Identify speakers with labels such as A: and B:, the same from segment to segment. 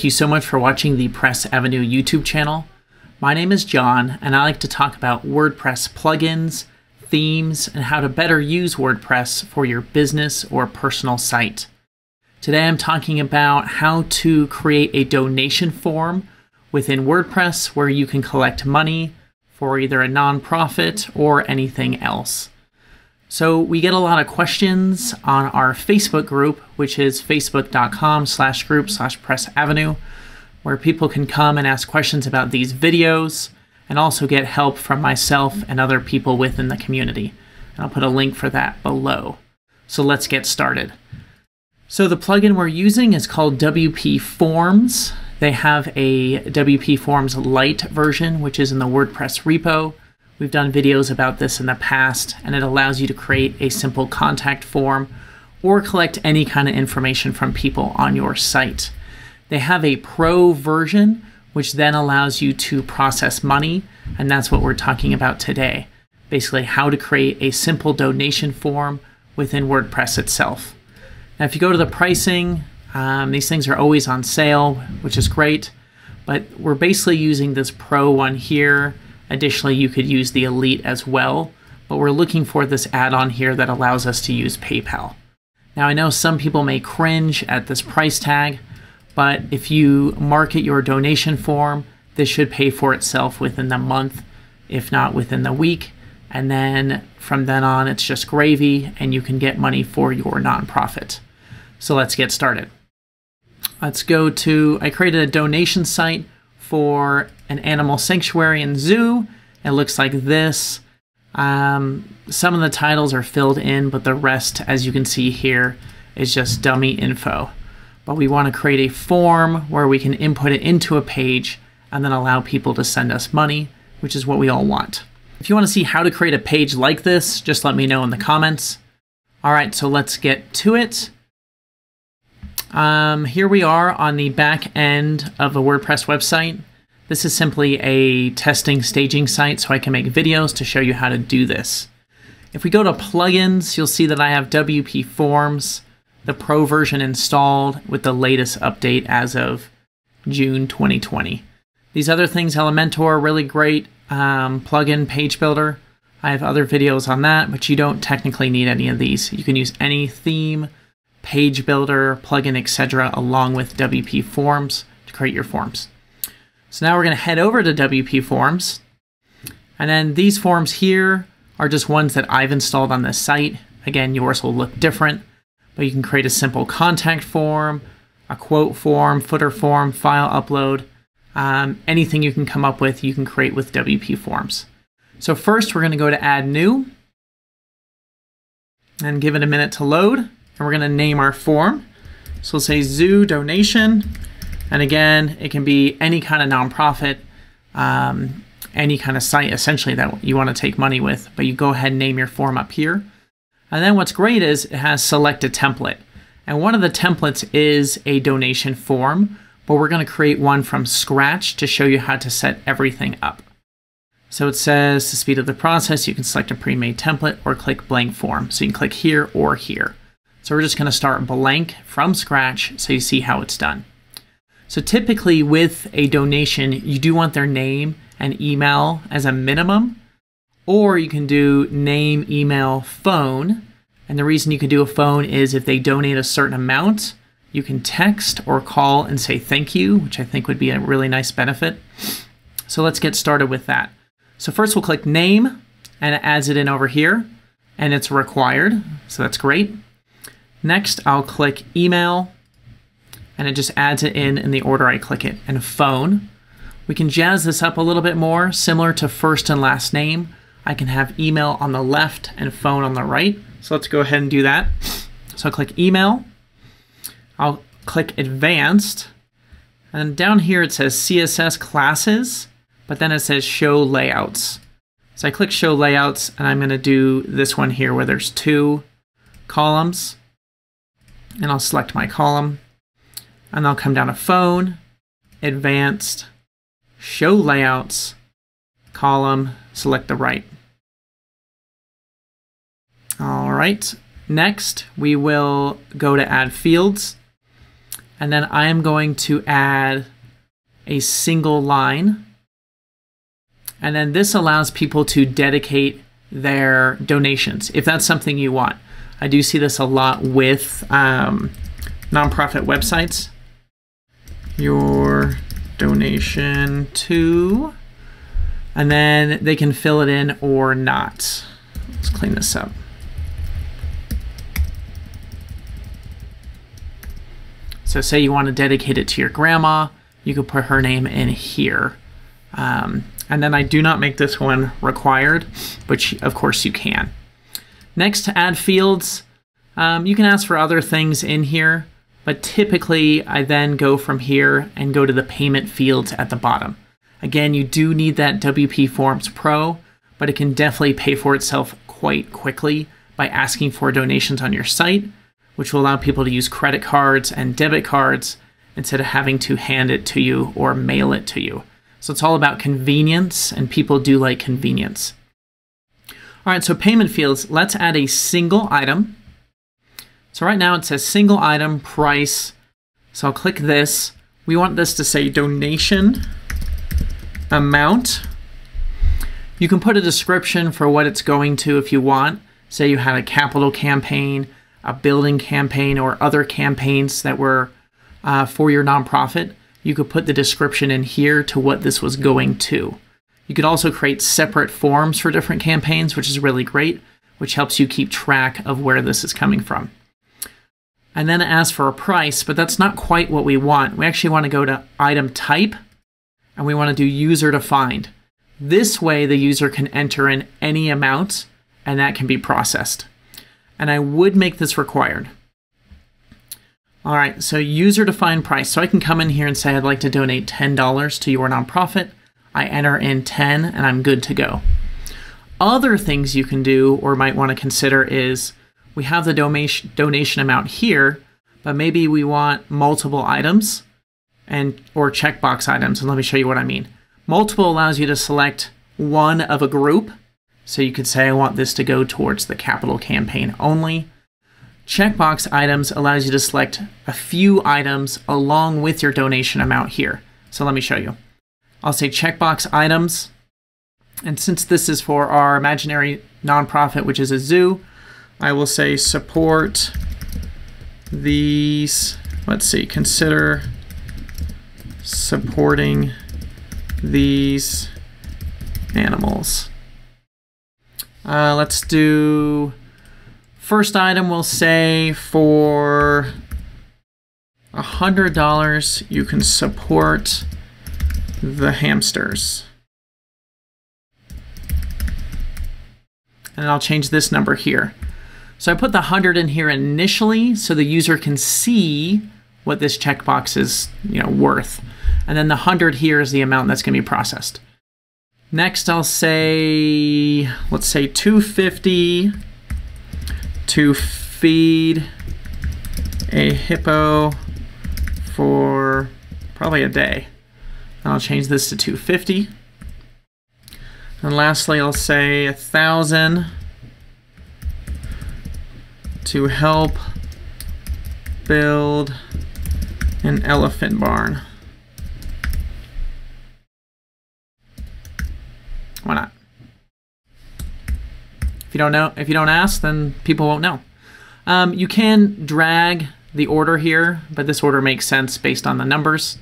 A: Thank you so much for watching the Press Avenue YouTube channel. My name is John, and I like to talk about WordPress plugins, themes, and how to better use WordPress for your business or personal site. Today I'm talking about how to create a donation form within WordPress where you can collect money for either a nonprofit or anything else. So we get a lot of questions on our Facebook group, which is facebook.com/group/PressAvenue, where people can come and ask questions about these videos and also get help from myself and other people within the community. And I'll put a link for that below. So let's get started. So the plugin we're using is called WP Forms. They have a WP Forms Lite version, which is in the WordPress repo. We've done videos about this in the past, and it allows you to create a simple contact form or collect any kind of information from people on your site. They have a Pro version, which then allows you to process money, and that's what we're talking about today. Basically, how to create a simple donation form within WordPress itself. Now, if you go to the pricing, these things are always on sale, which is great, but we're basically using this Pro one here. Additionally, you could use the Elite as well, but we're looking for this add-on here that allows us to use PayPal. Now, I know some people may cringe at this price tag, but if you market your donation form, this should pay for itself within the month, if not within the week. And then from then on, it's just gravy, and you can get money for your nonprofit. So let's get started. Let's go to, I created a donation site for an animal sanctuary and zoo. It looks like this. Some of the titles are filled in, but the rest, as you can see here, is just dummy info. But we want to create a form where we can input it into a page and then allow people to send us money, which is what we all want. If you want to see how to create a page like this, just let me know in the comments. All right, so let's get to it. Here we are on the back end of a WordPress website. This is simply a testing staging site, so I can make videos to show you how to do this. If we go to plugins, you'll see that I have WP Forms, the Pro version installed with the latest update as of June 2020. These other things, Elementor, really great plugin page builder. I have other videos on that, but you don't technically need any of these. You can use any theme, page builder, plugin, etc. along with WP Forms to create your forms. So now we're going to head over to WP Forms. And then these forms here are just ones that I've installed on this site. Again, yours will look different, but you can create a simple contact form, a quote form, footer form, file upload. Anything you can come up with, you can create with WP Forms. So first, we're going to go to Add New and give it a minute to load. And we're going to name our form. So we'll say Zoo Donation. And again, it can be any kind of nonprofit, any kind of site essentially that you want to take money with, but you go ahead and name your form up here. And then what's great is it has select a template. And one of the templates is a donation form, but we're going to create one from scratch to show you how to set everything up. So it says to speed up the process, you can select a pre-made template or click blank form. So you can click here or here. So we're just going to start blank from scratch so you see how it's done. So typically with a donation, you do want their name and email as a minimum, or you can do name, email, phone. And the reason you can do a phone is if they donate a certain amount, you can text or call and say thank you, which I think would be a really nice benefit. So let's get started with that. So first we'll click name, and it adds it in over here, and it's required, so that's great. Next, I'll click email, and it just adds it in the order I click it. And phone, we can jazz this up a little bit more, similar to first and last name. I can have email on the left and phone on the right. So let's go ahead and do that. So I'll click email. I'll click advanced. And down here it says CSS classes, but then it says show layouts. So I click show layouts, and I'm going to do this one here where there's 2 columns. And I'll select my column. And I'll come down to phone, advanced, show layouts, column, select the right. All right, next we will go to add fields. And then I am going to add a single line. And then this allows people to dedicate their donations, if that's something you want. I do see this a lot with nonprofit websites. Your donation to, and then they can fill it in or not. Let's clean this up. So say you want to dedicate it to your grandma, you could put her name in here. And then I do not make this one required, but of course you can. Next, to add fields, you can ask for other things in here, but typically I then go from here and go to the payment fields at the bottom. Again, you do need that WP Forms Pro, but it can definitely pay for itself quite quickly by asking for donations on your site, which will allow people to use credit cards and debit cards instead of having to hand it to you or mail it to you. So it's all about convenience, and people do like convenience. All right, so payment fields, let's add a single item. So right now it says single item price. So I'll click this. We want this to say donation amount. You can put a description for what it's going to if you want. Say you had a capital campaign, a building campaign, or other campaigns that were for your nonprofit. You could put the description in here to what this was going to. You could also create separate forms for different campaigns, which is really great, which helps you keep track of where this is coming from. And then ask for a price, but that's not quite what we want. We actually want to go to item type, and we want to do user defined. This way the user can enter in any amount, and that can be processed. And I would make this required. All right, so user defined price. So I can come in here and say I'd like to donate $10 to your nonprofit. I enter in 10 and I'm good to go. Other things you can do or might want to consider is we have the donation amount here, but maybe we want multiple items or checkbox items. And let me show you what I mean. Multiple allows you to select one of a group. So you could say I want this to go towards the capital campaign only. Checkbox items allows you to select a few items along with your donation amount here. So let me show you. I'll say checkbox items. And since this is for our imaginary nonprofit, which is a zoo, I will say support these, let's see, consider supporting these animals. Let's do first item. We'll say for $100 you can support the hamsters. And I'll change this number here. So I put the 100 in here initially so the user can see what this checkbox is, worth. And then the 100 here is the amount that's going to be processed. Next, I'll say, let's say $250 to feed a hippo for probably a day. And I'll change this to $250. And lastly, I'll say $1,000 to help build an elephant barn. Why not? If you don't know, if you don't ask, then people won't know. You can drag the order here, but this order makes sense based on the numbers.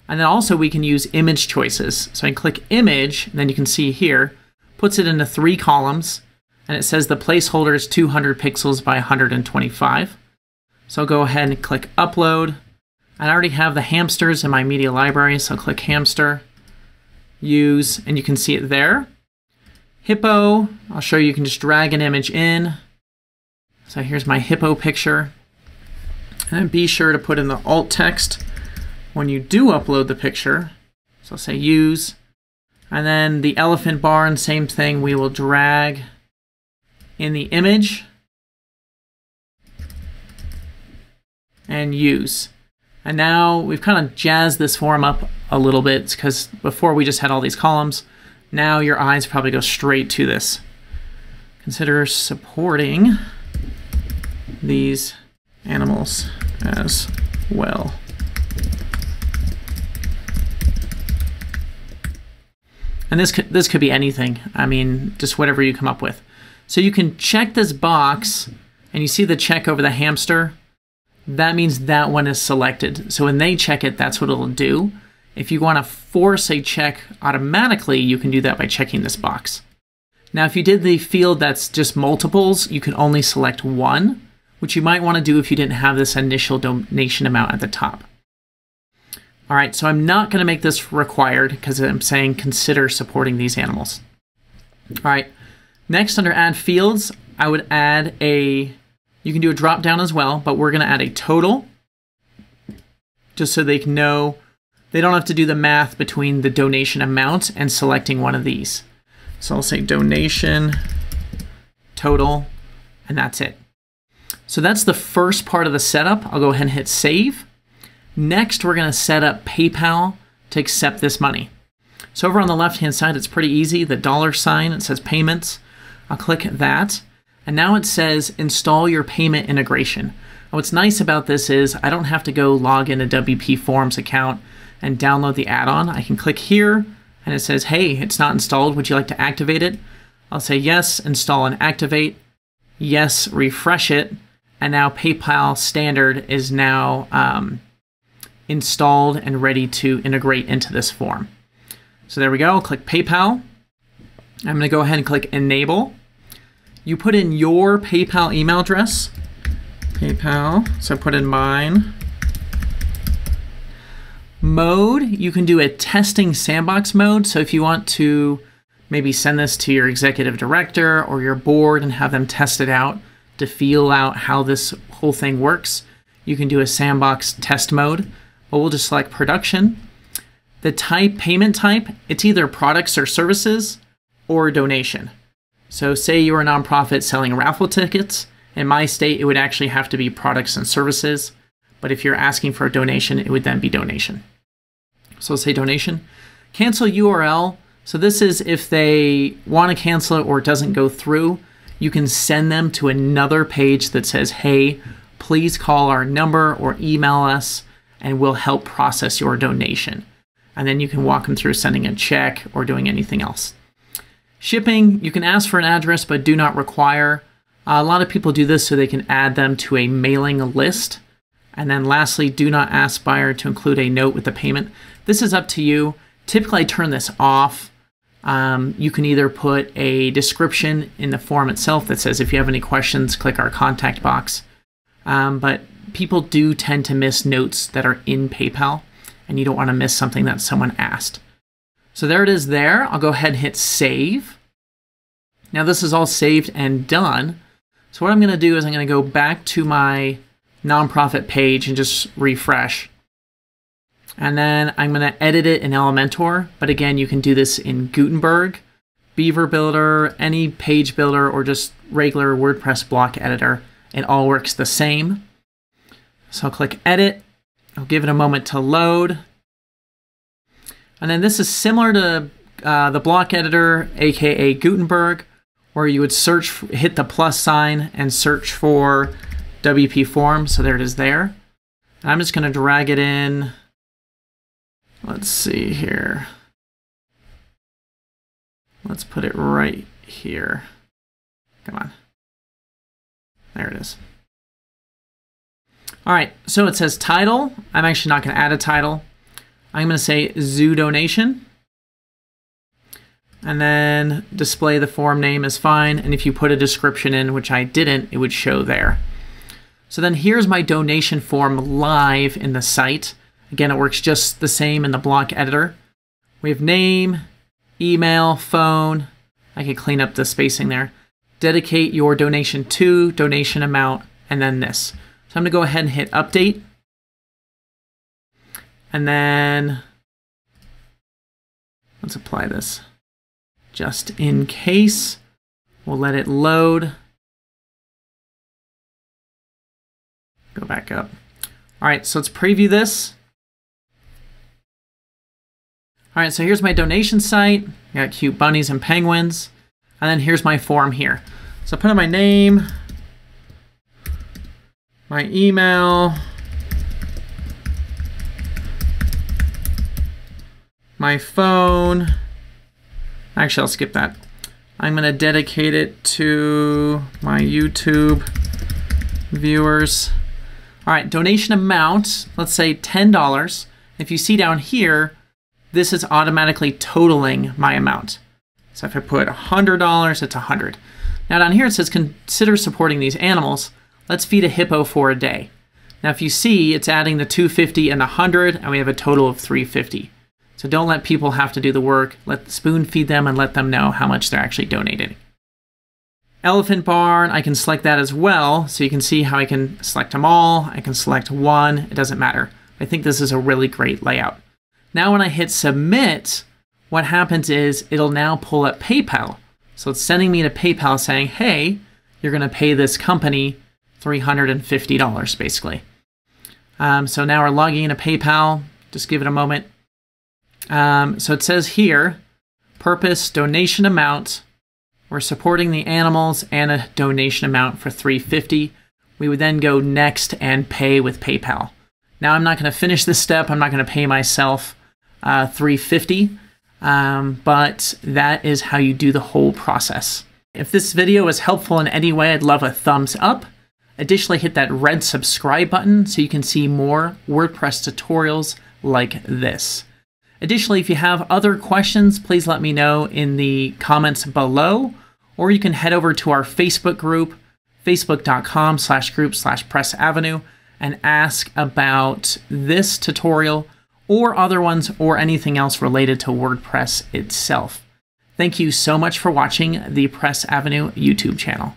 A: And then also we can use image choices. So I can click image, and then you can see here, puts it into 3 columns, and it says the placeholder is 200 pixels by 125. So I'll go ahead and click upload. I already have the hamsters in my media library, so I'll click hamster, use, and you can see it there. Hippo, I'll show you can just drag an image in. So here's my hippo picture. And then be sure to put in the alt text when you do upload the picture. So I'll say use. And then the elephant barn, same thing, we will drag in the image and use. And now we've kind of jazzed this form up a little bit because before we just had all these columns. Now your eyes probably go straight to this. Consider supporting these animals as well. And this could be anything. I mean, just whatever you come up with. So you can check this box, and you see the check over the hamster. That means that one is selected. So when they check it, that's what it'll do. If you want to force a check automatically, you can do that by checking this box. Now, if you did the field that's just multiples, you can only select one, which you might want to do if you didn't have this initial donation amount at the top. All right, so I'm not going to make this required because I'm saying consider supporting these animals. All right, next under add fields, I would add you can do a drop down as well, but we're going to add a total just so they can know they don't have to do the math between the donation amount and selecting one of these. So I'll say donation total, and that's it. So that's the first part of the setup. I'll go ahead and hit save. Next, we're going to set up PayPal to accept this money. So over on the left-hand side, it's pretty easy. The $sign, it says payments. I'll click that. And now it says install your payment integration. And what's nice about this is I don't have to go log in a WP Forms account and download the add-on. I can click here and it says, hey, it's not installed. Would you like to activate it? I'll say yes, install and activate. Yes, refresh it. And now PayPal Standard is now installed and ready to integrate into this form. So there we go. Click PayPal. I'm going to go ahead and click Enable. You put in your PayPal email address. PayPal. So I put in mine. Mode, you can do a testing sandbox mode. So if you want to maybe send this to your executive director or your board and have them test it out to feel out how this whole thing works, you can do a sandbox test mode. But we'll just select production. The payment type, it's either products or services or donation. So say you're a nonprofit selling raffle tickets. In my state, it would actually have to be products and services. But if you're asking for a donation, it would then be donation. So let's say donation. Cancel URL. So this is if they want to cancel it or it doesn't go through, you can send them to another page that says, hey, please call our number or email us and we'll help process your donation. And then you can walk them through sending a check or doing anything else. Shipping, you can ask for an address, but do not require. A lot of people do this so they can add them to a mailing list. And then lastly, do not ask buyer to include a note with the payment. This is up to you. Typically, I turn this off. You can either put a description in the form itself that says, if you have any questions, click our contact box. But people do tend to miss notes that are in PayPal, and you don't want to miss something that someone asked. So there it is there. I'll go ahead and hit save. Now this is all saved and done. So what I'm going to do is I'm going to go back to my nonprofit page and just refresh. And then I'm going to edit it in Elementor. But again, you can do this in Gutenberg, Beaver Builder, any page builder, or just regular WordPress block editor. It all works the same. So I'll click edit. I'll give it a moment to load. And then this is similar to the block editor, aka Gutenberg, where you would hit the plus sign and search for WP Forms. So there it is there. And I'm just going to drag it in. Let's see here. Let's put it right here. Come on. There it is. All right, so it says title. I'm actually not going to add a title. I'm going to say zoo donation. And then display the form name is fine. And if you put a description in, which I didn't, it would show there. So then here's my donation form live in the site. Again, it works just the same in the block editor. We have name, email, phone. I could clean up the spacing there. Dedicate your donation to, donation amount, and then this. So I'm going to go ahead and hit update. And then let's apply this. Just in case, we'll let it load. Go back up. All right, so let's preview this. All right, so here's my donation site. I got cute bunnies and penguins. And then here's my form here. So I put in my name, my email, my phone, Actually, I'll skip that. I'm going to dedicate it to my YouTube viewers. All right, donation amount, let's say $10. If you see down here, this is automatically totaling my amount. So if I put $100, it's $100. Now down here it says consider supporting these animals. Let's feed a hippo for a day. Now if you see, it's adding the $250 and the $100, and we have a total of $350. So don't let people have to do the work. Let spoon feed them and let them know how much they're actually donating. Elephant barn, I can select that as well. So you can see how I can select them all. I can select one, it doesn't matter. I think this is a really great layout. Now when I hit submit, what happens is it'll now pull up PayPal. So it's sending me to PayPal saying, hey, you're going to pay this company $350 basically. So now we're logging into PayPal. Just give it a moment. So it says here, purpose, donation amount. We're supporting the animals and a donation amount for $350. We would then go next and pay with PayPal. Now I'm not going to finish this step. I'm not going to pay myself $350, but that is how you do the whole process. If this video was helpful in any way, I'd love a thumbs up. Additionally, hit that red subscribe button so you can see more WordPress tutorials like this. Additionally, if you have other questions, please let me know in the comments below, or you can head over to our Facebook group, facebook.com/group/PressAvenue, and ask about this tutorial or other ones or anything else related to WordPress itself. Thank you so much for watching the Press Avenue YouTube channel.